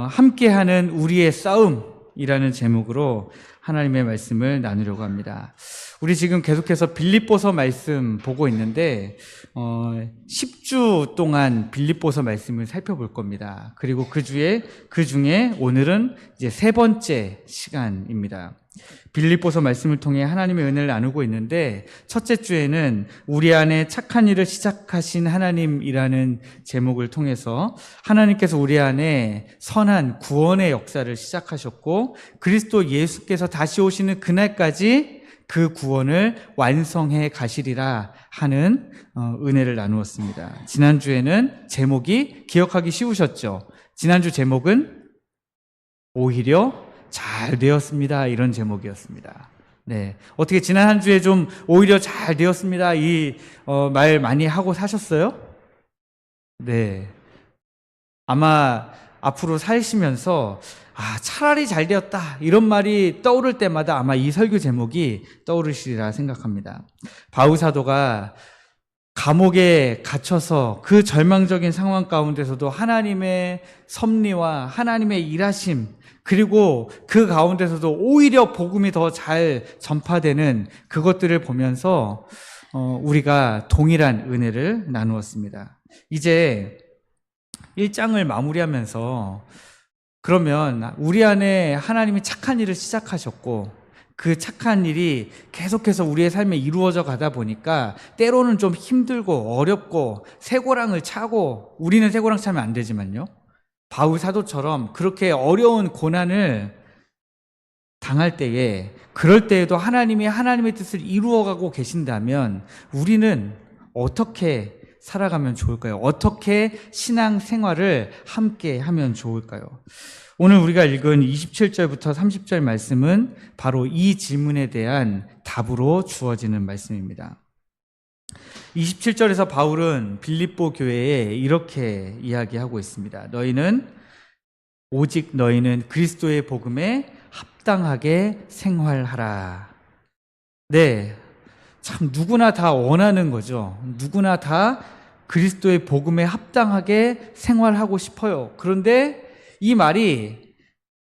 함께하는 우리의 싸움이라는 제목으로 하나님의 말씀을 나누려고 합니다. 우리 지금 계속해서 빌립보서 말씀 보고 있는데 10주 동안 빌립보서 말씀을 살펴볼 겁니다. 그리고 그 중에 오늘은 이제 세 번째 시간입니다. 빌립보서 말씀을 통해 하나님의 은혜를 나누고 있는데 첫째 주에는 우리 안에 착한 일을 시작하신 하나님이라는 제목을 통해서 하나님께서 우리 안에 선한 구원의 역사를 시작하셨고 그리스도 예수께서 다시 오시는 그날까지 그 구원을 완성해 가시리라 하는 은혜를 나누었습니다. 지난주에는 제목이 기억하기 쉬우셨죠? 지난주 제목은 오히려 잘 되었습니다. 이런 제목이었습니다. 네. 어떻게 지난 한 주에 좀 오히려 잘 되었습니다. 이 말 많이 하고 사셨어요? 네. 아마 앞으로 사시면서 차라리 잘 되었다. 이런 말이 떠오를 때마다 아마 이 설교 제목이 떠오르시리라 생각합니다. 바울 사도가 감옥에 갇혀서 그 절망적인 상황 가운데서도 하나님의 섭리와 하나님의 일하심 그리고 그 가운데서도 오히려 복음이 더 잘 전파되는 그것들을 보면서 우리가 동일한 은혜를 나누었습니다. 이제 1장을 마무리하면서 그러면 우리 안에 하나님이 착한 일을 시작하셨고 그 착한 일이 계속해서 우리의 삶에 이루어져 가다 보니까 때로는 좀 힘들고 어렵고 쇠고랑을 차고 우리는 쇠고랑 차면 안 되지만요. 바울 사도처럼 그렇게 어려운 고난을 당할 때에 그럴 때에도 하나님이 하나님의 뜻을 이루어가고 계신다면 우리는 어떻게 살아가면 좋을까요? 어떻게 신앙 생활을 함께 하면 좋을까요? 오늘 우리가 읽은 27절부터 30절 말씀은 바로 이 질문에 대한 답으로 주어지는 말씀입니다. 27절에서 바울은 빌립보 교회에 이렇게 이야기하고 있습니다. 오직 너희는 그리스도의 복음에 합당하게 생활하라. 네, 참 누구나 다 원하는 거죠. 누구나 다 그리스도의 복음에 합당하게 생활하고 싶어요. 그런데 이 말이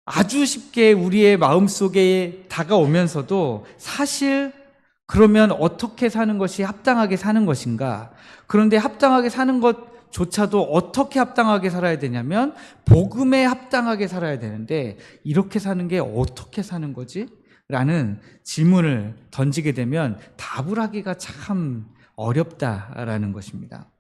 아주 쉽게 우리의 마음속에 다가오면서도 사실 그러면 어떻게 사는 것이 합당하게 사는 것인가? 그런데 합당하게 사는 것조차도 어떻게 합당하게 살아야 되냐면 복음에 합당하게 살아야 되는데 이렇게 사는 게 어떻게 사는 거지? 라는 질문을 던지게 되면 답을 하기가 참 어렵다라는 것입니다.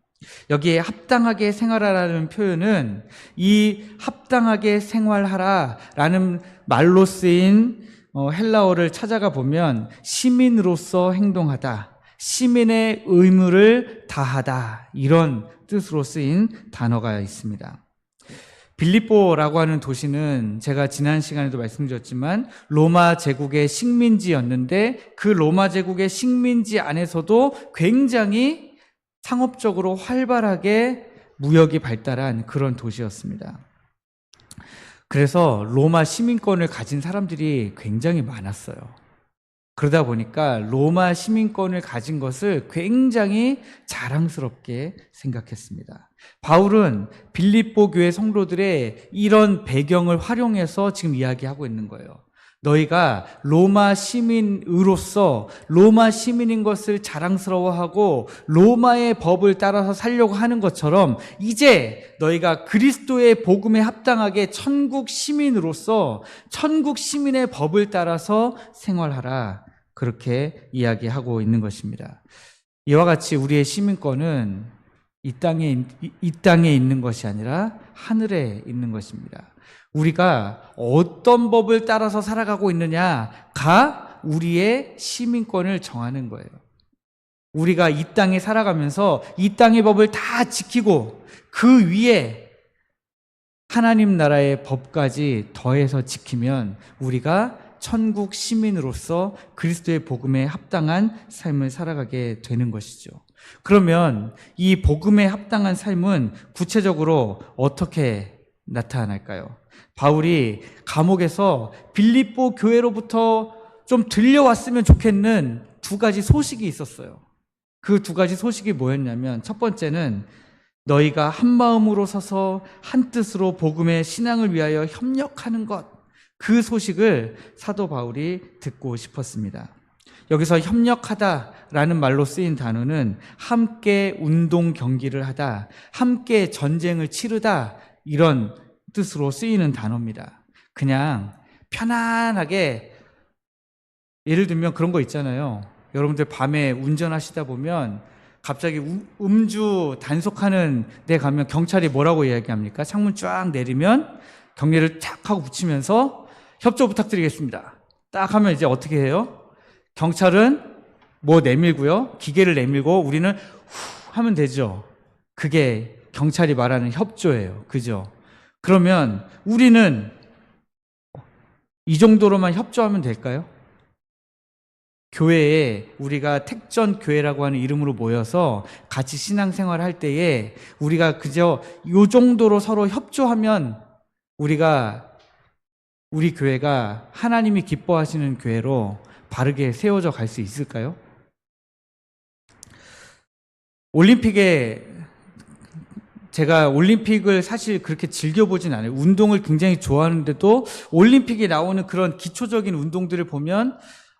여기에 합당하게 생활하라는 표현은 이 합당하게 생활하라라는 말로 쓰인 헬라어를 찾아가 보면 시민으로서 행동하다, 시민의 의무를 다하다 이런 뜻으로 쓰인 단어가 있습니다. 빌립보라고 하는 도시는 제가 지난 시간에도 말씀드렸지만 로마 제국의 식민지였는데 그 로마 제국의 식민지 안에서도 굉장히 상업적으로 활발하게 무역이 발달한 그런 도시였습니다. 그래서 로마 시민권을 가진 사람들이 굉장히 많았어요. 그러다 보니까 로마 시민권을 가진 것을 굉장히 자랑스럽게 생각했습니다. 바울은 빌립보 교회 성도들의 이런 배경을 활용해서 지금 이야기하고 있는 거예요. 너희가 로마 시민으로서 로마 시민인 것을 자랑스러워하고 로마의 법을 따라서 살려고 하는 것처럼 이제 너희가 그리스도의 복음에 합당하게 천국 시민으로서 천국 시민의 법을 따라서 생활하라. 그렇게 이야기하고 있는 것입니다. 이와 같이 우리의 시민권은 이 땅에 있는 것이 아니라 하늘에 있는 것입니다. 우리가 어떤 법을 따라서 살아가고 있느냐가 우리의 시민권을 정하는 거예요. 우리가 이 땅에 살아가면서 이 땅의 법을 다 지키고 그 위에 하나님 나라의 법까지 더해서 지키면 우리가 천국 시민으로서 그리스도의 복음에 합당한 삶을 살아가게 되는 것이죠. 그러면 이 복음에 합당한 삶은 구체적으로 어떻게 나타날까요? 바울이 감옥에서 빌립보 교회로부터 좀 들려왔으면 좋겠는 두 가지 소식이 있었어요. 그 두 가지 소식이 뭐였냐면 첫 번째는 너희가 한 마음으로 서서 한 뜻으로 복음의 신앙을 위하여 협력하는 것, 그 소식을 사도 바울이 듣고 싶었습니다. 여기서 협력하다라는 말로 쓰인 단어는 함께 운동 경기를 하다, 함께 전쟁을 치르다, 이런 뜻으로 쓰이는 단어입니다. 그냥 편안하게, 예를 들면 그런 거 있잖아요. 여러분들 밤에 운전하시다 보면 갑자기 음주 단속하는 데 가면 경찰이 뭐라고 이야기합니까? 창문 쫙 내리면 경례를 탁 하고 붙이면서 협조 부탁드리겠습니다. 딱 하면 이제 어떻게 해요? 경찰은 뭐 내밀고요, 기계를 내밀고 우리는 후 하면 되죠. 그게 경찰이 말하는 협조예요. 그죠? 그러면 우리는 이 정도로만 협조하면 될까요? 교회에 우리가 택전교회라고 하는 이름으로 모여서 같이 신앙생활을 할 때에 우리가 그저 이 정도로 서로 협조하면 우리 교회가 하나님이 기뻐하시는 교회로 바르게 세워져 갈 수 있을까요? 제가 올림픽을 사실 그렇게 즐겨보진 않아요. 운동을 굉장히 좋아하는데도 올림픽에 나오는 그런 기초적인 운동들을 보면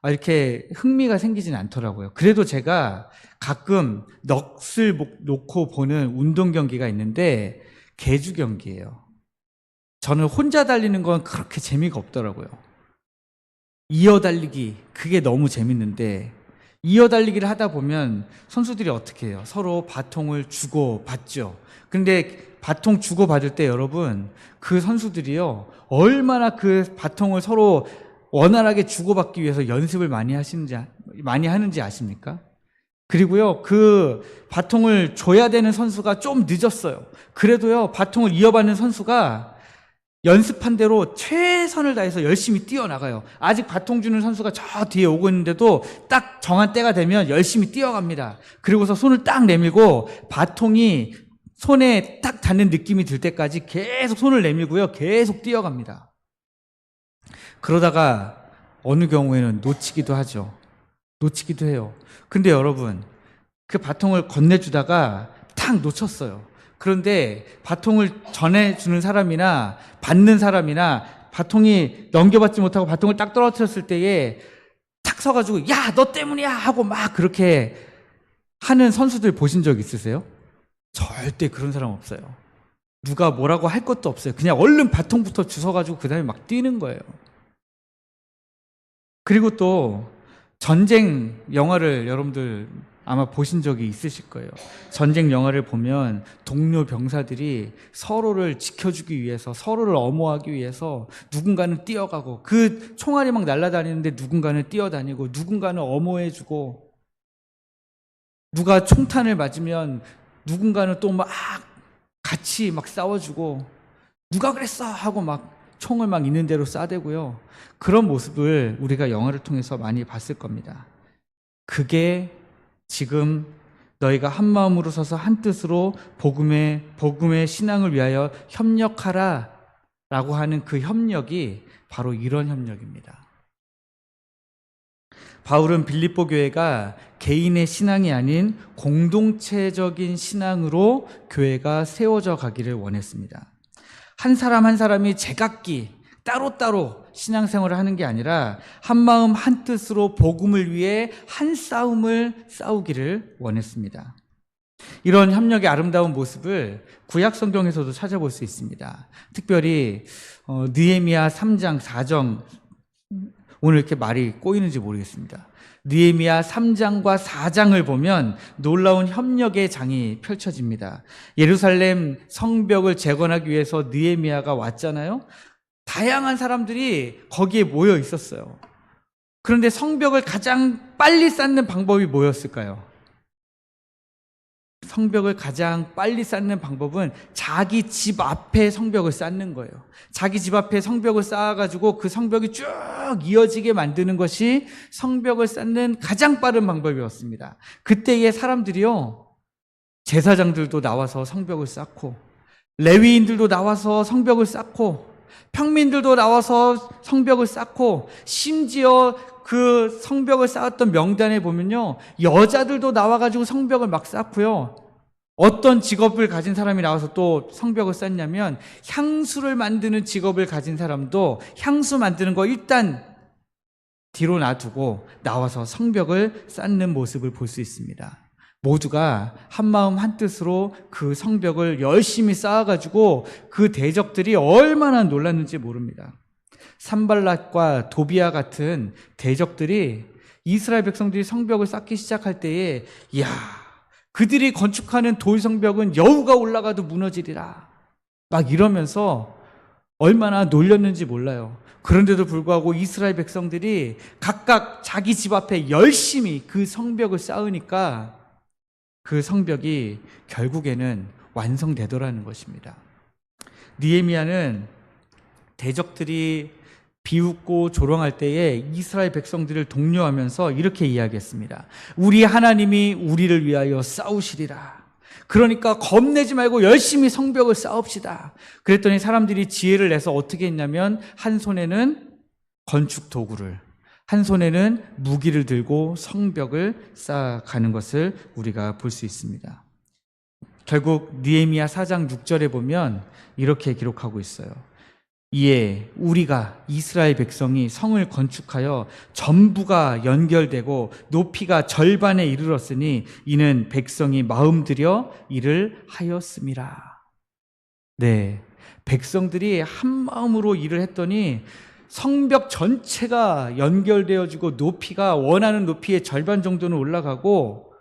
이렇게 흥미가 생기진 않더라고요. 그래도 제가 가끔 넋을 놓고 보는 운동 경기가 있는데 계주 경기예요. 저는 혼자 달리는 건 그렇게 재미가 없더라고요. 이어 달리기, 그게 너무 재밌는데, 이어 달리기를 하다 보면 선수들이 어떻게 해요? 서로 바통을 주고 받죠. 근데 바통 주고 받을 때 여러분, 그 선수들이요, 얼마나 그 바통을 서로 원활하게 주고받기 위해서 연습을 많이 하는지 아십니까? 그리고요, 그 바통을 줘야 되는 선수가 좀 늦었어요. 그래도요, 바통을 이어받는 선수가 연습한 대로 최선을 다해서 열심히 뛰어나가요. 아직 바통 주는 선수가 저 뒤에 오고 있는데도 딱 정한 때가 되면 열심히 뛰어갑니다. 그리고서 손을 딱 내밀고 바통이 손에 딱 닿는 느낌이 들 때까지 계속 손을 내밀고요, 계속 뛰어갑니다. 그러다가 어느 경우에는 놓치기도 하죠. 놓치기도 해요. 근데 여러분, 그 바통을 건네주다가 탁 놓쳤어요. 그런데 바통을 전해주는 사람이나 받는 사람이나 바통이 넘겨받지 못하고 바통을 딱 떨어뜨렸을 때에 탁 서가지고 야, 너 때문이야 하고 막 그렇게 하는 선수들 보신 적 있으세요? 절대 그런 사람 없어요. 누가 뭐라고 할 것도 없어요. 그냥 얼른 바통부터 주워가지고 그 다음에 막 뛰는 거예요. 그리고 또 전쟁 영화를 여러분들 아마 보신 적이 있으실 거예요. 전쟁 영화를 보면 동료 병사들이 서로를 지켜주기 위해서, 서로를 엄호하기 위해서 누군가는 뛰어가고, 그 총알이 막 날아다니는데 누군가는 뛰어다니고, 누군가는 엄호해주고, 누가 총탄을 맞으면 누군가는 또 막 같이 막 싸워주고, 누가 그랬어 하고 막 총을 막 있는 대로 쏴대고요. 그런 모습을 우리가 영화를 통해서 많이 봤을 겁니다. 그게 지금 너희가 한 마음으로 서서 한 뜻으로 복음의 신앙을 위하여 협력하라 라고 하는 그 협력이 바로 이런 협력입니다. 바울은 빌립보 교회가 개인의 신앙이 아닌 공동체적인 신앙으로 교회가 세워져 가기를 원했습니다. 한 사람 한 사람이 제각기 따로따로 신앙생활을 하는 게 아니라 한 마음 한 뜻으로 복음을 위해 한 싸움을 싸우기를 원했습니다. 이런 협력의 아름다운 모습을 구약 성경에서도 찾아볼 수 있습니다. 특별히 느헤미야 3장 4장, 오늘 이렇게 말이 꼬이는지 모르겠습니다. 느헤미야 3장과 4장을 보면 놀라운 협력의 장이 펼쳐집니다. 예루살렘 성벽을 재건하기 위해서 느헤미야가 왔잖아요. 다양한 사람들이 거기에 모여 있었어요. 그런데 성벽을 가장 빨리 쌓는 방법이 뭐였을까요? 성벽을 가장 빨리 쌓는 방법은 자기 집 앞에 성벽을 쌓는 거예요. 자기 집 앞에 성벽을 쌓아가지고 그 성벽이 쭉 이어지게 만드는 것이 성벽을 쌓는 가장 빠른 방법이었습니다. 그때의 사람들이요, 제사장들도 나와서 성벽을 쌓고, 레위인들도 나와서 성벽을 쌓고, 평민들도 나와서 성벽을 쌓고, 심지어 그 성벽을 쌓았던 명단에 보면요, 여자들도 나와가지고 성벽을 막 쌓고요. 어떤 직업을 가진 사람이 나와서 또 성벽을 쌓냐면 향수를 만드는 직업을 가진 사람도 향수 만드는 거 일단 뒤로 놔두고 나와서 성벽을 쌓는 모습을 볼 수 있습니다. 모두가 한마음 한뜻으로 그 성벽을 열심히 쌓아가지고 그 대적들이 얼마나 놀랐는지 모릅니다. 산발랏과 도비아 같은 대적들이 이스라엘 백성들이 성벽을 쌓기 시작할 때에 이야, 그들이 건축하는 돌 성벽은 여우가 올라가도 무너지리라 막 이러면서 얼마나 놀렸는지 몰라요. 그런데도 불구하고 이스라엘 백성들이 각각 자기 집 앞에 열심히 그 성벽을 쌓으니까 그 성벽이 결국에는 완성되더라는 것입니다. 느헤미야는 대적들이 비웃고 조롱할 때에 이스라엘 백성들을 독려하면서 이렇게 이야기했습니다. 우리 하나님이 우리를 위하여 싸우시리라. 그러니까 겁내지 말고 열심히 성벽을 쌓읍시다. 그랬더니 사람들이 지혜를 내서 어떻게 했냐면 한 손에는 건축 도구를, 한 손에는 무기를 들고 성벽을 쌓아가는 것을 우리가 볼 수 있습니다. 결국 느헤미야 4장 6절에 보면 이렇게 기록하고 있어요. 이에 우리가 이스라엘 백성이 성을 건축하여 전부가 연결되고 높이가 절반에 이르렀으니 이는 백성이 마음 들여 일을 하였음이라. 네, 백성들이 한 마음으로 일을 했더니 성벽 전체가 연결되어지고 높이가 원하는 높이의 절반 정도는 올라가고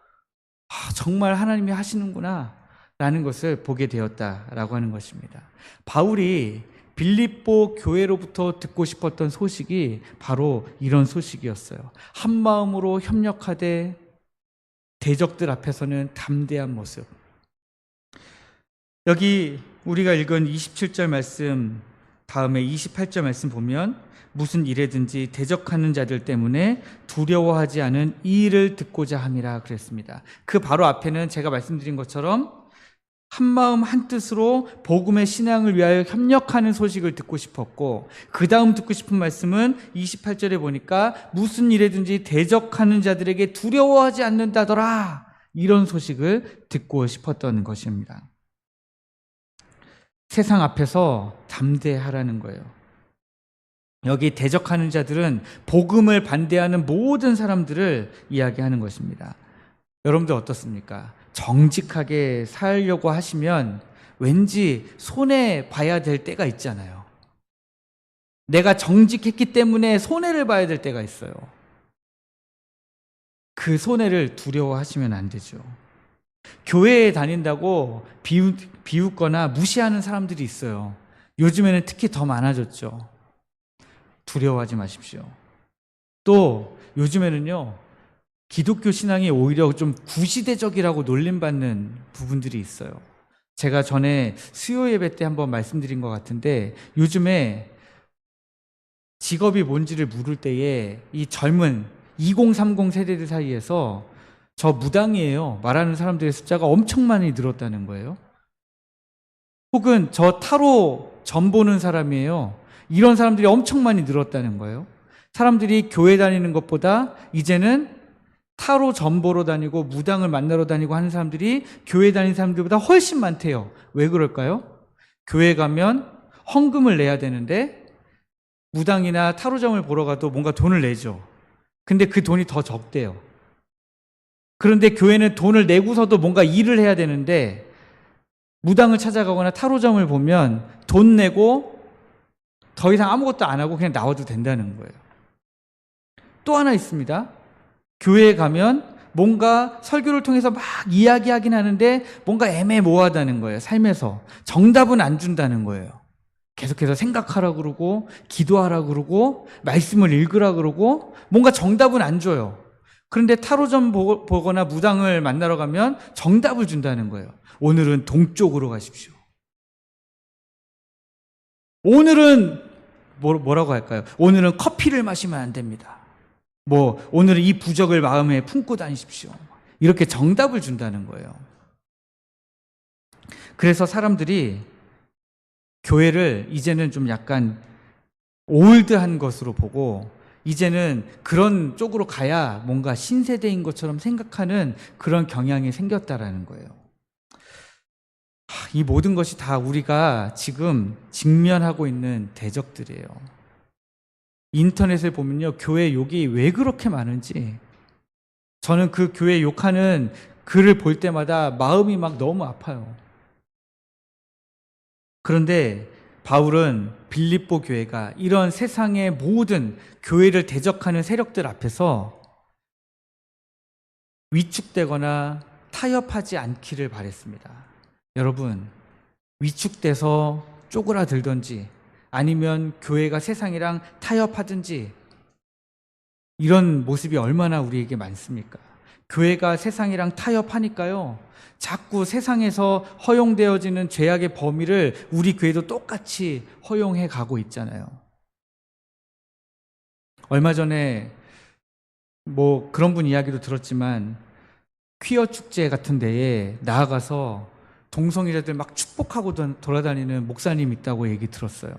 정말 하나님이 하시는구나 라는 것을 보게 되었다라고 하는 것입니다. 바울이 빌립보 교회로부터 듣고 싶었던 소식이 바로 이런 소식이었어요. 한 마음으로 협력하되 대적들 앞에서는 담대한 모습. 여기 우리가 읽은 27절 말씀 다음에 28절 말씀 보면 무슨 일에든지 대적하는 자들 때문에 두려워하지 않은 이 일을 듣고자 함이라 그랬습니다. 그 바로 앞에는 제가 말씀드린 것처럼 한마음 한뜻으로 복음의 신앙을 위하여 협력하는 소식을 듣고 싶었고, 그 다음 듣고 싶은 말씀은 28절에 보니까 무슨 일에든지 대적하는 자들에게 두려워하지 않는다더라, 이런 소식을 듣고 싶었던 것입니다. 세상 앞에서 담대하라는 거예요. 여기 대적하는 자들은 복음을 반대하는 모든 사람들을 이야기하는 것입니다. 여러분들 어떻습니까? 정직하게 살려고 하시면 왠지 손해봐야 될 때가 있잖아요. 내가 정직했기 때문에 손해를 봐야 될 때가 있어요. 그 손해를 두려워하시면 안 되죠. 교회에 다닌다고 비웃거나 무시하는 사람들이 있어요. 요즘에는 특히 더 많아졌죠. 두려워하지 마십시오. 또 요즘에는요, 기독교 신앙이 오히려 좀 구시대적이라고 놀림받는 부분들이 있어요. 제가 전에 수요 예배 때 한번 말씀드린 것 같은데, 요즘에 직업이 뭔지를 물을 때에 이 젊은 2030 세대들 사이에서 저 무당이에요 말하는 사람들의 숫자가 엄청 많이 늘었다는 거예요. 혹은 저 타로 점 보는 사람이에요, 이런 사람들이 엄청 많이 늘었다는 거예요. 사람들이 교회 다니는 것보다 이제는 타로 점 보러 다니고 무당을 만나러 다니고 하는 사람들이 교회 다니는 사람들보다 훨씬 많대요. 왜 그럴까요? 교회 가면 헌금을 내야 되는데 무당이나 타로점을 보러 가도 뭔가 돈을 내죠. 근데 그 돈이 더 적대요. 그런데 교회는 돈을 내고서도 뭔가 일을 해야 되는데 무당을 찾아가거나 타로점을 보면 돈 내고 더 이상 아무것도 안 하고 그냥 나와도 된다는 거예요. 또 하나 있습니다. 교회에 가면 뭔가 설교를 통해서 막 이야기하긴 하는데 뭔가 애매모호하다는 거예요. 삶에서 정답은 안 준다는 거예요. 계속해서 생각하라 그러고 기도하라 그러고 말씀을 읽으라 그러고 뭔가 정답은 안 줘요. 그런데 타로점 보거나 무당을 만나러 가면 정답을 준다는 거예요. 오늘은 동쪽으로 가십시오. 오늘은 뭐라고 할까요? 오늘은 커피를 마시면 안 됩니다. 오늘은 이 부적을 마음에 품고 다니십시오. 이렇게 정답을 준다는 거예요. 그래서 사람들이 교회를 이제는 좀 약간 올드한 것으로 보고 이제는 그런 쪽으로 가야 뭔가 신세대인 것처럼 생각하는 그런 경향이 생겼다라는 거예요. 이 모든 것이 다 우리가 지금 직면하고 있는 대적들이에요. 인터넷에 보면요, 교회 욕이 왜 그렇게 많은지, 저는 그 교회 욕하는 글을 볼 때마다 마음이 막 너무 아파요. 그런데 바울은 빌립보 교회가 이런 세상의 모든 교회를 대적하는 세력들 앞에서 위축되거나 타협하지 않기를 바랬습니다. 여러분, 위축돼서 쪼그라들든지 아니면 교회가 세상이랑 타협하든지 이런 모습이 얼마나 우리에게 많습니까? 교회가 세상이랑 타협하니까요, 자꾸 세상에서 허용되어지는 죄악의 범위를 우리 교회도 똑같이 허용해 가고 있잖아요. 얼마 전에 뭐 그런 분 이야기도 들었지만, 퀴어 축제 같은 데에 나아가서 동성애자들 막 축복하고 돌아다니는 목사님 있다고 얘기 들었어요.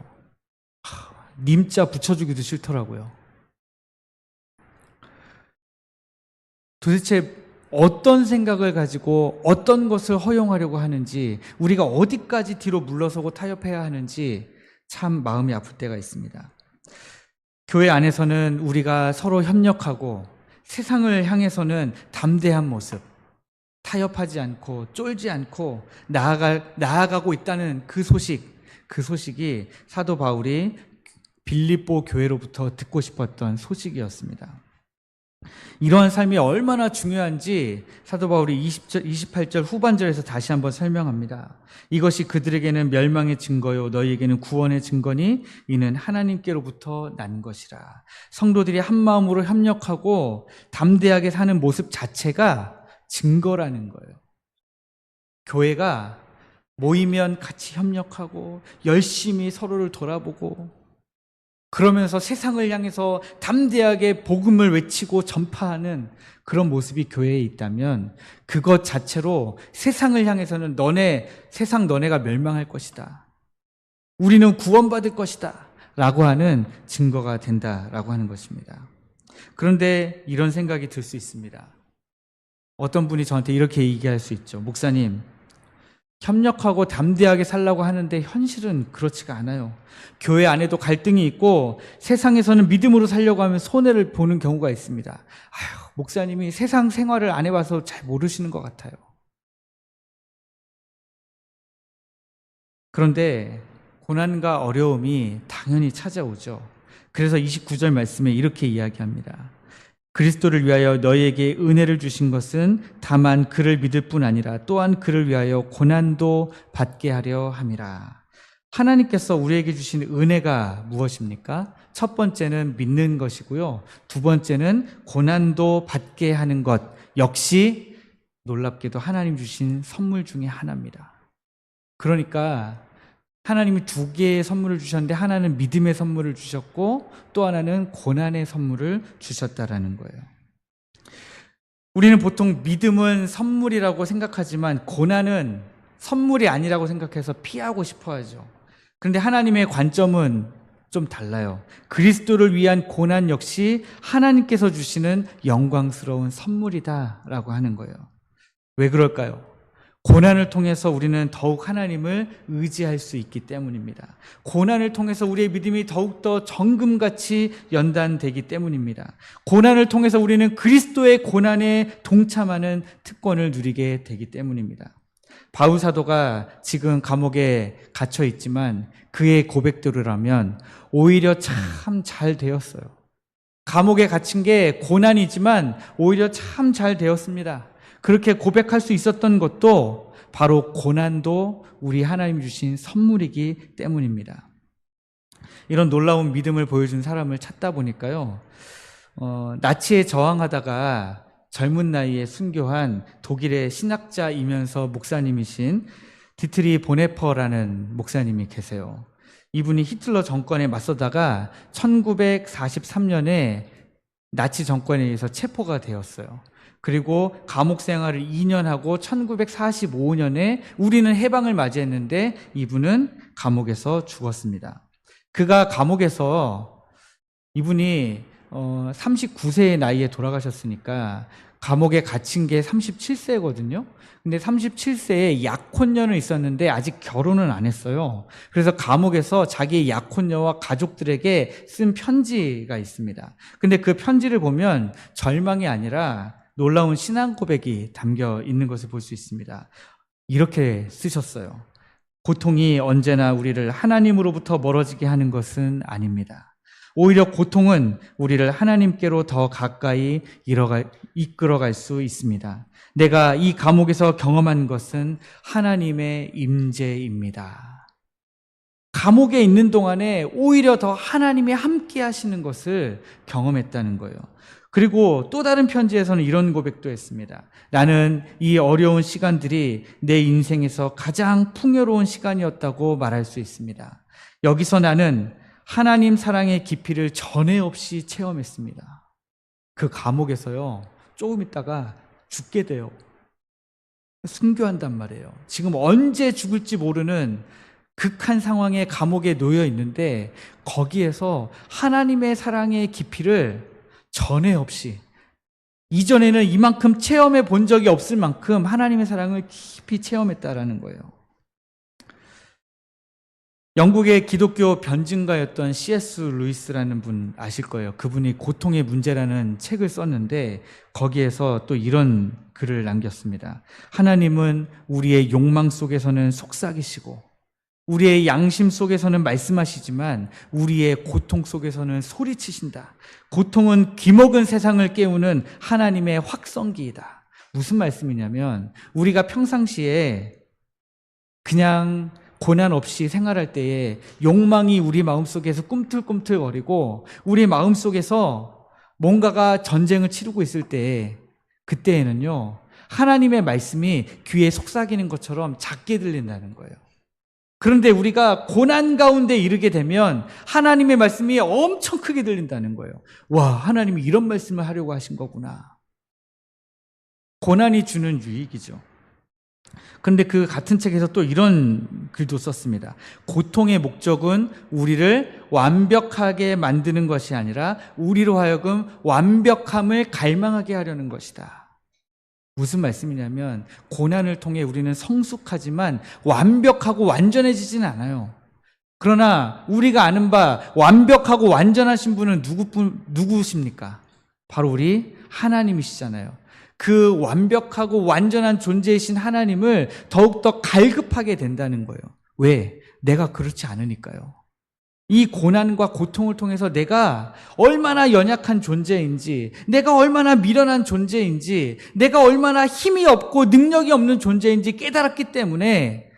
님자 붙여주기도 싫더라고요. 도대체 어떤 생각을 가지고 어떤 것을 허용하려고 하는지, 우리가 어디까지 뒤로 물러서고 타협해야 하는지 참 마음이 아플 때가 있습니다. 교회 안에서는 우리가 서로 협력하고, 세상을 향해서는 담대한 모습, 타협하지 않고 쫄지 않고 나아가고 있다는 그 소식이 사도 바울이 빌립보 교회로부터 듣고 싶었던 소식이었습니다. 이러한 삶이 얼마나 중요한지 사도 바울이 28절 후반절에서 다시 한번 설명합니다. 이것이 그들에게는 멸망의 증거요 너희에게는 구원의 증거니 이는 하나님께로부터 난 것이라. 성도들이 한 마음으로 협력하고 담대하게 사는 모습 자체가 증거라는 거예요. 교회가 모이면 같이 협력하고 열심히 서로를 돌아보고, 그러면서 세상을 향해서 담대하게 복음을 외치고 전파하는 그런 모습이 교회에 있다면, 그것 자체로 세상을 향해서는 세상 너네가 멸망할 것이다, 우리는 구원받을 것이다 라고 하는 증거가 된다라고 하는 것입니다. 그런데 이런 생각이 들 수 있습니다. 어떤 분이 저한테 이렇게 얘기할 수 있죠. 목사님, 협력하고 담대하게 살라고 하는데 현실은 그렇지가 않아요. 교회 안에도 갈등이 있고 세상에서는 믿음으로 살려고 하면 손해를 보는 경우가 있습니다. 아휴, 목사님이 세상 생활을 안 해봐서 잘 모르시는 것 같아요. 그런데 고난과 어려움이 당연히 찾아오죠. 그래서 29절 말씀에 이렇게 이야기합니다. 그리스도를 위하여 너희에게 은혜를 주신 것은 다만 그를 믿을 뿐 아니라 또한 그를 위하여 고난도 받게 하려 함이라. 하나님께서 우리에게 주신 은혜가 무엇입니까? 첫 번째는 믿는 것이고요, 두 번째는 고난도 받게 하는 것, 역시 놀랍게도 하나님 주신 선물 중에 하나입니다. 그러니까 하나님이 두 개의 선물을 주셨는데, 하나는 믿음의 선물을 주셨고 또 하나는 고난의 선물을 주셨다라는 거예요. 우리는 보통 믿음은 선물이라고 생각하지만 고난은 선물이 아니라고 생각해서 피하고 싶어 하죠. 그런데 하나님의 관점은 좀 달라요. 그리스도를 위한 고난 역시 하나님께서 주시는 영광스러운 선물이다라고 하는 거예요. 왜 그럴까요? 고난을 통해서 우리는 더욱 하나님을 의지할 수 있기 때문입니다. 고난을 통해서 우리의 믿음이 더욱더 정금같이 연단되기 때문입니다. 고난을 통해서 우리는 그리스도의 고난에 동참하는 특권을 누리게 되기 때문입니다. 바울 사도가 지금 감옥에 갇혀 있지만 그의 고백대로라면 오히려 참 잘 되었어요. 감옥에 갇힌 게 고난이지만 오히려 참 잘 되었습니다. 그렇게 고백할 수 있었던 것도 바로 고난도 우리 하나님 주신 선물이기 때문입니다. 이런 놀라운 믿음을 보여준 사람을 찾다 보니까요, 나치에 저항하다가 젊은 나이에 순교한 독일의 신학자이면서 목사님이신 디트리 보네퍼라는 목사님이 계세요. 이분이 히틀러 정권에 맞서다가 1943년에 나치 정권에 의해서 체포가 되었어요. 그리고 감옥 생활을 2년 하고 1945년에 우리는 해방을 맞이했는데 이분은 감옥에서 죽었습니다. 그가 감옥에서, 이분이 39세의 나이에 돌아가셨으니까 감옥에 갇힌 게 37세거든요. 근데 37세에 약혼녀는 있었는데 아직 결혼은 안 했어요. 그래서 감옥에서 자기 약혼녀와 가족들에게 쓴 편지가 있습니다. 근데 그 편지를 보면 절망이 아니라 놀라운 신앙 고백이 담겨 있는 것을 볼 수 있습니다. 이렇게 쓰셨어요. 고통이 언제나 우리를 하나님으로부터 멀어지게 하는 것은 아닙니다. 오히려 고통은 우리를 하나님께로 더 가까이 이끌어갈 수 있습니다. 내가 이 감옥에서 경험한 것은 하나님의 임재입니다. 감옥에 있는 동안에 오히려 더 하나님이 함께 하시는 것을 경험했다는 거예요. 그리고 또 다른 편지에서는 이런 고백도 했습니다. 나는 이 어려운 시간들이 내 인생에서 가장 풍요로운 시간이었다고 말할 수 있습니다. 여기서 나는 하나님 사랑의 깊이를 전에 없이 체험했습니다. 그 감옥에서요, 조금 있다가 죽게 돼요. 순교한단 말이에요. 지금 언제 죽을지 모르는 극한 상황의 감옥에 놓여 있는데 거기에서 하나님의 사랑의 깊이를 전에 없이, 이전에는 이만큼 체험해 본 적이 없을 만큼 하나님의 사랑을 깊이 체험했다라는 거예요. 영국의 기독교 변증가였던 C.S. 루이스라는 분 아실 거예요. 그분이 고통의 문제라는 책을 썼는데 거기에서 또 이런 글을 남겼습니다. 하나님은 우리의 욕망 속에서는 속삭이시고 우리의 양심 속에서는 말씀하시지만 우리의 고통 속에서는 소리치신다. 고통은 귀먹은 세상을 깨우는 하나님의 확성기이다. 무슨 말씀이냐면 우리가 평상시에 그냥 고난 없이 생활할 때에 욕망이 우리 마음속에서 꿈틀꿈틀거리고 우리 마음속에서 뭔가가 전쟁을 치르고 있을 때 그때에는요 하나님의 말씀이 귀에 속삭이는 것처럼 작게 들린다는 거예요. 그런데 우리가 고난 가운데 이르게 되면 하나님의 말씀이 엄청 크게 들린다는 거예요. 와, 하나님이 이런 말씀을 하려고 하신 거구나. 고난이 주는 유익이죠. 그런데 그 같은 책에서 또 이런 글도 썼습니다. 고통의 목적은 우리를 완벽하게 만드는 것이 아니라 우리로 하여금 완벽함을 갈망하게 하려는 것이다. 무슨 말씀이냐면 고난을 통해 우리는 성숙하지만 완벽하고 완전해지진 않아요. 그러나 우리가 아는 바 완벽하고 완전하신 분은 누구십니까? 바로 우리 하나님이시잖아요. 그 완벽하고 완전한 존재이신 하나님을 더욱더 갈급하게 된다는 거예요. 왜? 내가 그렇지 않으니까요. 이 고난과 고통을 통해서 내가 얼마나 연약한 존재인지, 내가 얼마나 미련한 존재인지, 내가 얼마나 힘이 없고 능력이 없는 존재인지 깨달았기 때문에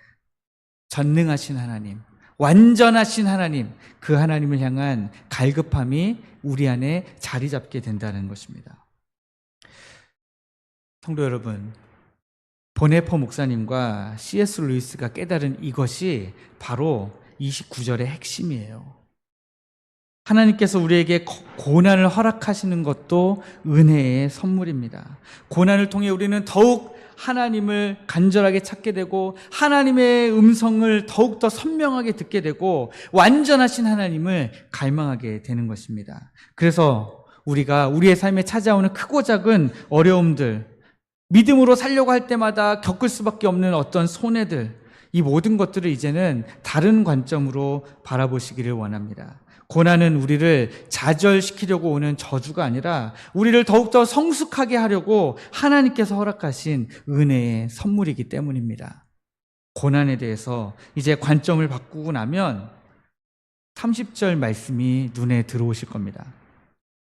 전능하신 하나님, 완전하신 하나님, 그 하나님을 향한 갈급함이 우리 안에 자리 잡게 된다는 것입니다. 성도 여러분, 보네포 목사님과 C.S. 루이스가 깨달은 이것이 바로 29절의 핵심이에요. 하나님께서 우리에게 고난을 허락하시는 것도 은혜의 선물입니다. 고난을 통해 우리는 더욱 하나님을 간절하게 찾게 되고 하나님의 음성을 더욱더 선명하게 듣게 되고 완전하신 하나님을 갈망하게 되는 것입니다. 그래서 우리가 우리의 삶에 찾아오는 크고 작은 어려움들, 믿음으로 살려고 할 때마다 겪을 수밖에 없는 어떤 손해들, 이 모든 것들을 이제는 다른 관점으로 바라보시기를 원합니다. 고난은 우리를 좌절시키려고 오는 저주가 아니라 우리를 더욱더 성숙하게 하려고 하나님께서 허락하신 은혜의 선물이기 때문입니다. 고난에 대해서 이제 관점을 바꾸고 나면 30절 말씀이 눈에 들어오실 겁니다.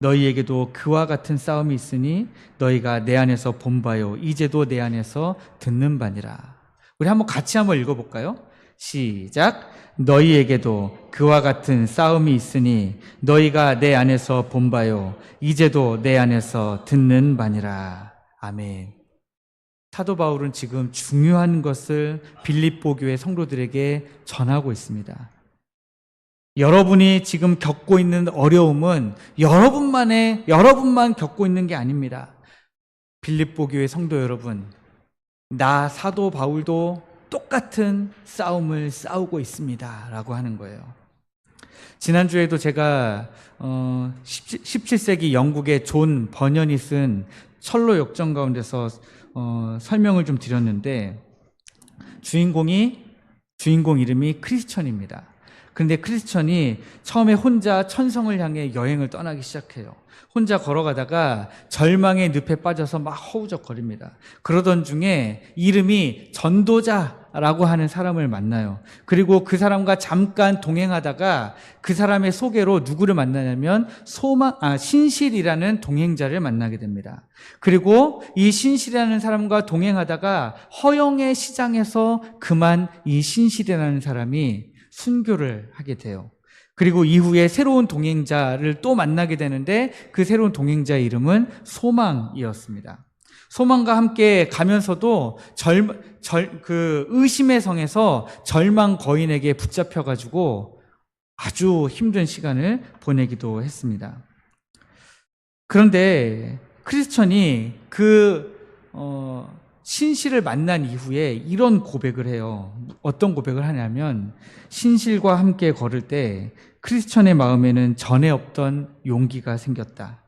너희에게도 그와 같은 싸움이 있으니 너희가 내 안에서 본 바요 이제도 내 안에서 듣는 바니라. 우리 같이 한번 읽어볼까요? 시작. 너희에게도 그와 같은 싸움이 있으니 너희가 내 안에서 본 바요 이제도 내 안에서 듣는 바니라. 아멘. 사도 바울은 지금 중요한 것을 빌립보 교회 성도들에게 전하고 있습니다. 여러분이 지금 겪고 있는 어려움은 여러분만 겪고 있는 게 아닙니다. 빌립보 교회 성도 여러분, 나 사도 바울도 똑같은 싸움을 싸우고 있습니다 라고 하는 거예요. 지난주에도 제가 17세기 영국의 존 버년이 쓴 철로 역정 가운데서 설명을 좀 드렸는데, 주인공 이름이 크리스천입니다. 그런데 크리스천이 처음에 혼자 천성을 향해 여행을 떠나기 시작해요. 혼자 걸어가다가 절망의 늪에 빠져서 막 허우적거립니다. 그러던 중에 이름이 전도자라고 하는 사람을 만나요. 그리고 그 사람과 잠깐 동행하다가 그 사람의 소개로 누구를 만나냐면 신실이라는 동행자를 만나게 됩니다. 그리고 이 신실이라는 사람과 동행하다가 허영의 시장에서 그만 이 신실이라는 사람이 순교를 하게 돼요. 그리고 이후에 새로운 동행자를 또 만나게 되는데 그 새로운 동행자의 이름은 소망이었습니다. 소망과 함께 가면서도 그 의심의 성에서 절망 거인에게 붙잡혀가지고 아주 힘든 시간을 보내기도 했습니다. 그런데 크리스천이 신실을 만난 이후에 이런 고백을 해요. 어떤 고백을 하냐면, 신실과 함께 걸을 때 크리스천의 마음에는 전에 없던 용기가 생겼다.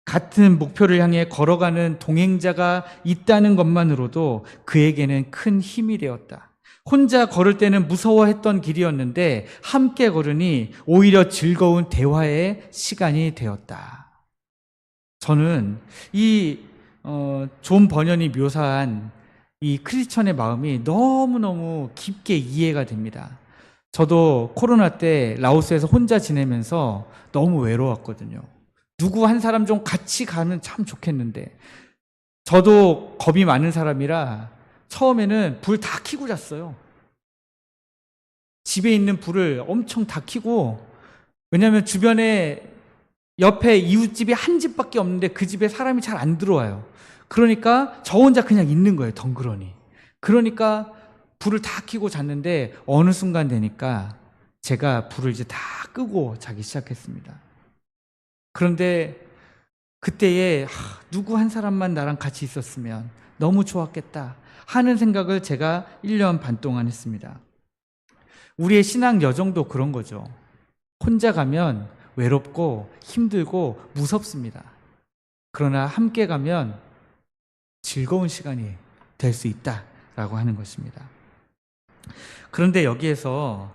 같은 목표를 향해 걸어가는 동행자가 있다는 것만으로도 그에게는 큰 힘이 되었다. 혼자 걸을 때는 무서워했던 길이었는데 함께 걸으니 오히려 즐거운 대화의 시간이 되었다. 저는 존 버년이 묘사한 이 크리스천의 마음이 너무너무 깊게 이해가 됩니다. 저도 코로나 때 라오스에서 혼자 지내면서 너무 외로웠거든요. 누구 한 사람 좀 같이 가면 참 좋겠는데, 저도 겁이 많은 사람이라 처음에는 불 다 켜고 잤어요. 집에 있는 불을 엄청 다 켜고, 왜냐하면 주변에 옆에 이웃집이 한 집밖에 없는데 그 집에 사람이 잘 안 들어와요. 그러니까 저 혼자 그냥 있는 거예요, 덩그러니. 그러니까 불을 다 켜고 잤는데 어느 순간 되니까 제가 불을 이제 다 끄고 자기 시작했습니다. 그런데 그때에 누구 한 사람만 나랑 같이 있었으면 너무 좋았겠다 하는 생각을 제가 1년 반 동안 했습니다. 우리의 신앙 여정도 그런 거죠. 혼자 가면 외롭고 힘들고 무섭습니다. 그러나 함께 가면 즐거운 시간이 될 수 있다라고 하는 것입니다. 그런데 여기에서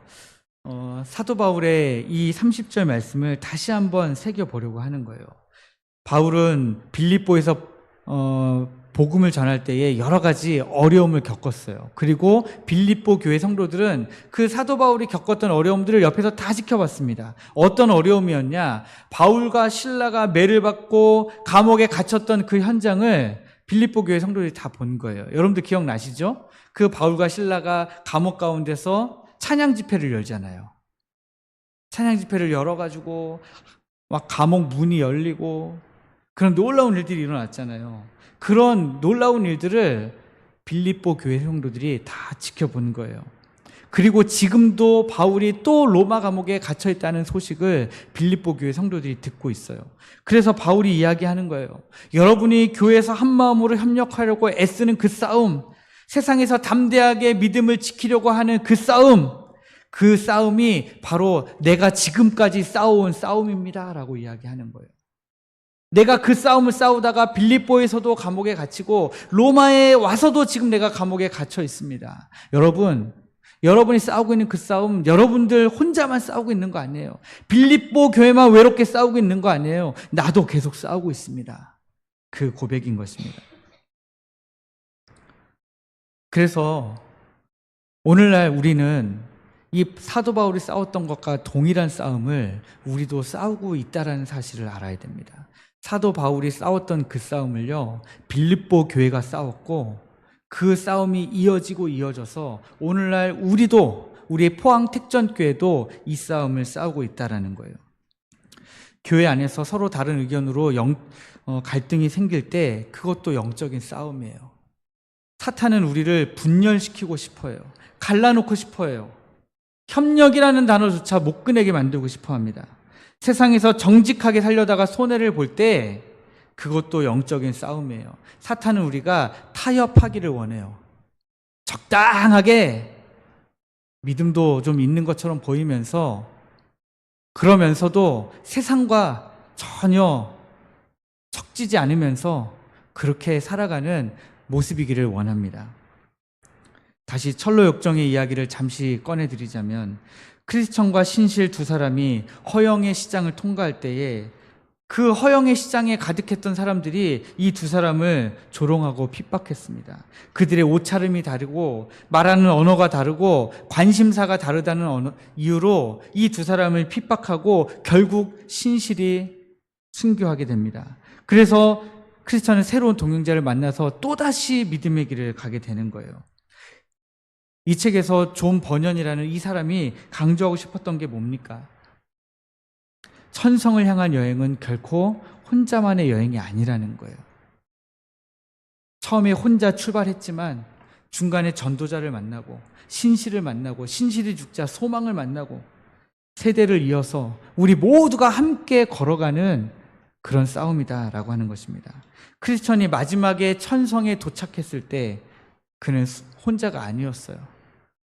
사도 바울의 이 30절 말씀을 다시 한번 새겨보려고 하는 거예요. 바울은 빌립보에서 복음을 전할 때에 여러 가지 어려움을 겪었어요. 그리고 빌립보 교회 성도들은 그 사도 바울이 겪었던 어려움들을 옆에서 다 지켜봤습니다. 어떤 어려움이었냐? 바울과 실라가 매를 받고 감옥에 갇혔던 그 현장을 빌립보 교회 성도들이 다 본 거예요. 여러분들 기억나시죠? 그 바울과 실라가 감옥 가운데서 찬양 집회를 열잖아요. 찬양 집회를 열어가지고 막 감옥 문이 열리고 그런 놀라운 일들이 일어났잖아요. 그런 놀라운 일들을 빌립보 교회 성도들이 다 지켜본 거예요. 그리고 지금도 바울이 또 로마 감옥에 갇혀 있다는 소식을 빌립보 교회 성도들이 듣고 있어요. 그래서 바울이 이야기하는 거예요. 여러분이 교회에서 한 마음으로 협력하려고 애쓰는 그 싸움, 세상에서 담대하게 믿음을 지키려고 하는 그 싸움이 바로 내가 지금까지 싸워온 싸움입니다 라고 이야기하는 거예요. 내가 그 싸움을 싸우다가 빌립보에서도 감옥에 갇히고 로마에 와서도 지금 내가 감옥에 갇혀 있습니다. 여러분이 싸우고 있는 그 싸움, 여러분들 혼자만 싸우고 있는 거 아니에요. 빌립보 교회만 외롭게 싸우고 있는 거 아니에요. 나도 계속 싸우고 있습니다. 그 고백인 것입니다. 그래서 오늘날 우리는 이 사도 바울이 싸웠던 것과 동일한 싸움을 우리도 싸우고 있다는 사실을 알아야 됩니다. 사도 바울이 싸웠던 그 싸움을요, 빌립보 교회가 싸웠고 그 싸움이 이어져서 오늘날 우리의 포항 택전교회도 이 싸움을 싸우고 있다는 거예요. 교회 안에서 서로 다른 의견으로 갈등이 생길 때 그것도 영적인 싸움이에요. 사탄은 우리를 분열시키고 싶어요. 갈라놓고 싶어요. 협력이라는 단어조차 못 꺼내게 만들고 싶어 합니다. 세상에서 정직하게 살려다가 손해를 볼 때 그것도 영적인 싸움이에요. 사탄은 우리가 타협하기를 원해요. 적당하게 믿음도 좀 있는 것처럼 보이면서, 그러면서도 세상과 전혀 섞이지 않으면서 그렇게 살아가는 모습이기를 원합니다. 다시 철로 역정의 이야기를 잠시 꺼내드리자면 크리스천과 신실 두 사람이 허영의 시장을 통과할 때에 그 허영의 시장에 가득했던 사람들이 이 두 사람을 조롱하고 핍박했습니다. 그들의 옷차림이 다르고 말하는 언어가 다르고 관심사가 다르다는 이유로 이 두 사람을 핍박하고 결국 신실이 순교하게 됩니다. 그래서 크리스천은 새로운 동행자를 만나서 또다시 믿음의 길을 가게 되는 거예요. 이 책에서 존 버년이라는 이 사람이 강조하고 싶었던 게 뭡니까? 천성을 향한 여행은 결코 혼자만의 여행이 아니라는 거예요. 처음에 혼자 출발했지만 중간에 전도자를 만나고 신실을 만나고 신실이 죽자 소망을 만나고 세대를 이어서 우리 모두가 함께 걸어가는 그런 싸움이다라고 하는 것입니다. 크리스천이 마지막에 천성에 도착했을 때 그는 혼자가 아니었어요.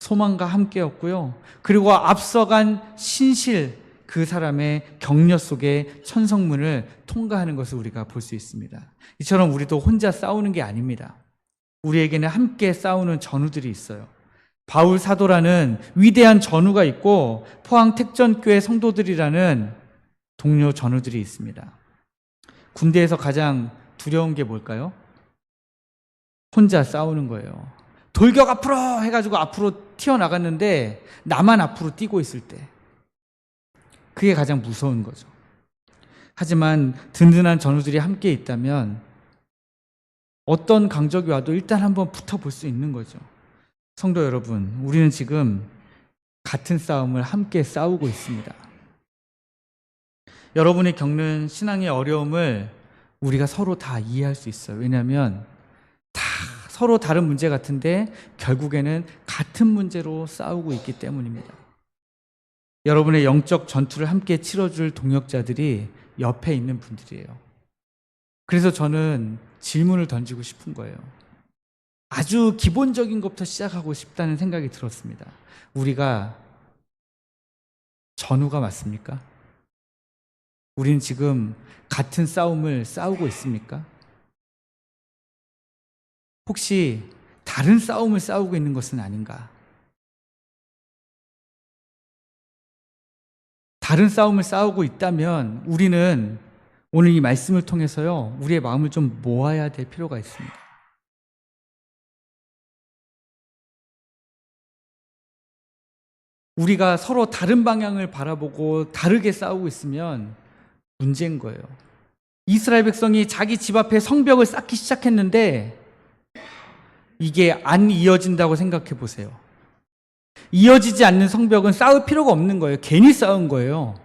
소망과 함께였고요. 그리고 앞서간 신실, 그 사람의 격려 속에 천성문을 통과하는 것을 우리가 볼 수 있습니다. 이처럼 우리도 혼자 싸우는 게 아닙니다. 우리에게는 함께 싸우는 전우들이 있어요. 바울 사도라는 위대한 전우가 있고 포항 택전교회 성도들이라는 동료 전우들이 있습니다. 군대에서 가장 두려운 게 뭘까요? 혼자 싸우는 거예요. 돌격 앞으로 해가지고 앞으로 튀어나갔는데 나만 앞으로 뛰고 있을 때 그게 가장 무서운 거죠. 하지만 든든한 전우들이 함께 있다면 어떤 강적이 와도 일단 한번 붙어볼 수 있는 거죠. 성도 여러분, 우리는 지금 같은 싸움을 함께 싸우고 있습니다. 여러분이 겪는 신앙의 어려움을 우리가 서로 다 이해할 수 있어요. 왜냐하면 다 서로 다른 문제 같은데 결국에는 같은 문제로 싸우고 있기 때문입니다. 여러분의 영적 전투를 함께 치러줄 동역자들이 옆에 있는 분들이에요. 그래서 저는 질문을 던지고 싶은 거예요. 아주 기본적인 것부터 시작하고 싶다는 생각이 들었습니다. 우리가 전우가 맞습니까? 우리는 지금 같은 싸움을 싸우고 있습니까? 혹시 다른 싸움을 싸우고 있는 것은 아닌가? 다른 싸움을 싸우고 있다면 우리는 오늘 이 말씀을 통해서요, 우리의 마음을 좀 모아야 될 필요가 있습니다. 우리가 서로 다른 방향을 바라보고 다르게 싸우고 있으면 문제인 거예요. 이스라엘 백성이 자기 집 앞에 성벽을 쌓기 시작했는데 이게 안 이어진다고 생각해 보세요. 이어지지 않는 성벽은 싸울 필요가 없는 거예요. 괜히 싸운 거예요.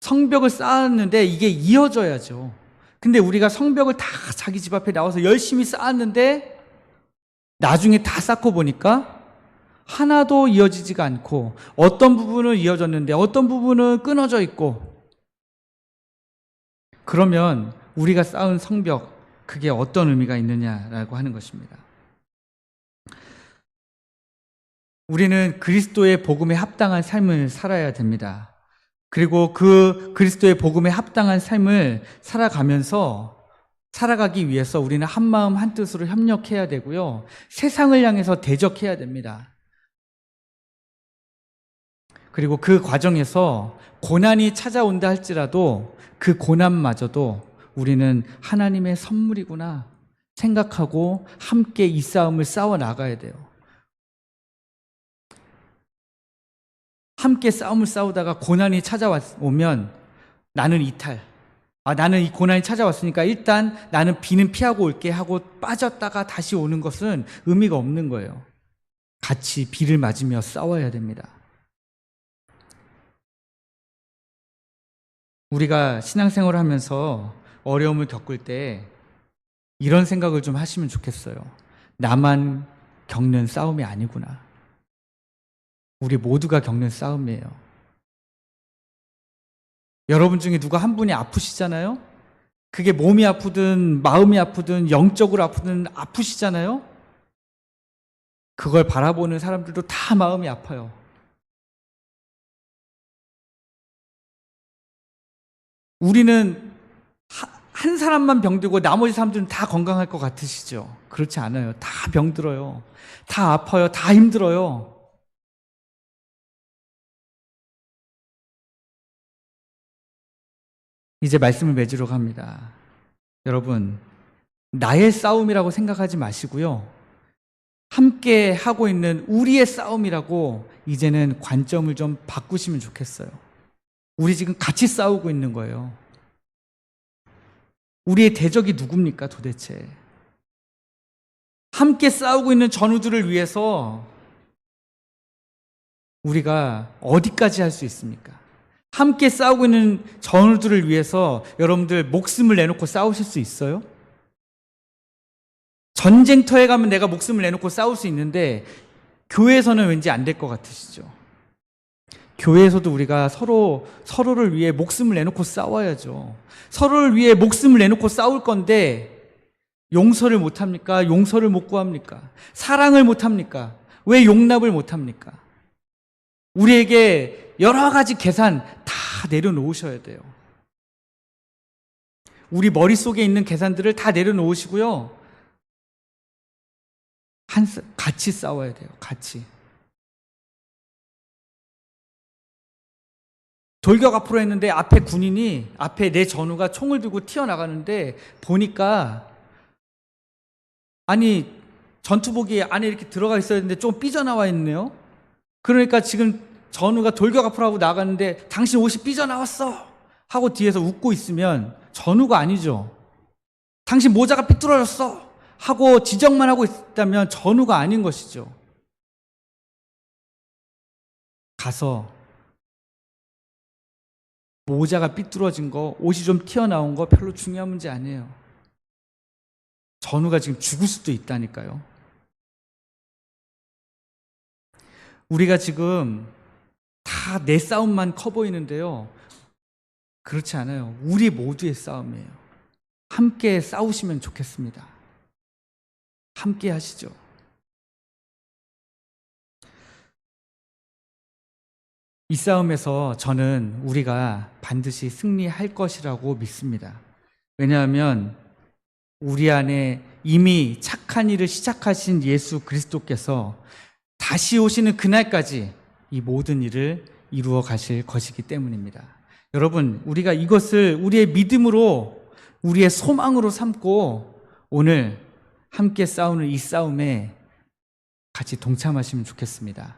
성벽을 쌓았는데 이게 이어져야죠. 근데 우리가 성벽을 다 자기 집 앞에 나와서 열심히 쌓았는데 나중에 다 쌓고 보니까 하나도 이어지지가 않고 어떤 부분은 이어졌는데 어떤 부분은 끊어져 있고, 그러면 우리가 쌓은 성벽, 그게 어떤 의미가 있느냐라고 하는 것입니다. 우리는 그리스도의 복음에 합당한 삶을 살아야 됩니다. 그리고 그 그리스도의 복음에 합당한 삶을 살아가기 위해서 우리는 한 마음 한 뜻으로 협력해야 되고요. 세상을 향해서 대적해야 됩니다. 그리고 그 과정에서 고난이 찾아온다 할지라도 그 고난마저도 우리는 하나님의 선물이구나 생각하고 함께 이 싸움을 싸워 나가야 돼요. 함께 싸움을 싸우다가 고난이 찾아오면 나는 이탈. 나는 이 고난이 찾아왔으니까 일단 나는 비는 피하고 올게 하고 빠졌다가 다시 오는 것은 의미가 없는 거예요. 같이 비를 맞으며 싸워야 됩니다. 우리가 신앙생활을 하면서 어려움을 겪을 때 이런 생각을 좀 하시면 좋겠어요. 나만 겪는 싸움이 아니구나. 우리 모두가 겪는 싸움이에요. 여러분 중에 누가 한 분이 아프시잖아요? 그게 몸이 아프든 마음이 아프든 영적으로 아프든 아프시잖아요? 그걸 바라보는 사람들도 다 마음이 아파요. 우리는 한 한 사람만 병들고 나머지 사람들은 다 건강할 것 같으시죠? 그렇지 않아요. 다 병들어요. 다 아파요. 다 힘들어요. 이제 말씀을 맺으러 갑니다. 여러분, 나의 싸움이라고 생각하지 마시고요. 함께 하고 있는 우리의 싸움이라고 이제는 관점을 좀 바꾸시면 좋겠어요. 우리 지금 같이 싸우고 있는 거예요. 우리의 대적이 누굽니까 도대체? 함께 싸우고 있는 전우들을 위해서 우리가 어디까지 할 수 있습니까? 함께 싸우고 있는 전우들을 위해서 여러분들 목숨을 내놓고 싸우실 수 있어요? 전쟁터에 가면 내가 목숨을 내놓고 싸울 수 있는데 교회에서는 왠지 안 될 것 같으시죠? 교회에서도 우리가 서로를 위해 목숨을 내놓고 싸워야죠. 서로를 위해 목숨을 내놓고 싸울 건데 용서를 못 합니까? 용서를 못 구합니까? 사랑을 못 합니까? 왜 용납을 못 합니까? 우리에게 여러 가지 계산 다 내려놓으셔야 돼요. 우리 머릿속에 있는 계산들을 다 내려놓으시고요. 같이 싸워야 돼요. 같이. 돌격 앞으로 했는데 앞에 내 전우가 총을 들고 튀어나가는데 보니까 아니 전투복이 안에 이렇게 들어가 있어야 되는데 좀 삐져나와 있네요. 그러니까 지금 전우가 돌격 앞으로 하고 나가는데 당신 옷이 삐져나왔어 하고 뒤에서 웃고 있으면 전우가 아니죠. 당신 모자가 삐뚤어졌어 하고 지적만 하고 있다면 전우가 아닌 것이죠. 가서 모자가 삐뚤어진 거, 옷이 좀 튀어나온 거 별로 중요한 문제 아니에요. 전우가 지금 죽을 수도 있다니까요. 우리가 지금 다 내 싸움만 커 보이는데요. 그렇지 않아요. 우리 모두의 싸움이에요. 함께 싸우시면 좋겠습니다. 함께 하시죠. 이 싸움에서 저는 우리가 반드시 승리할 것이라고 믿습니다. 왜냐하면 우리 안에 이미 착한 일을 시작하신 예수 그리스도께서 다시 오시는 그날까지 이 모든 일을 이루어 가실 것이기 때문입니다. 여러분, 우리가 이것을 우리의 믿음으로, 우리의 소망으로 삼고 오늘 함께 싸우는 이 싸움에 같이 동참하시면 좋겠습니다.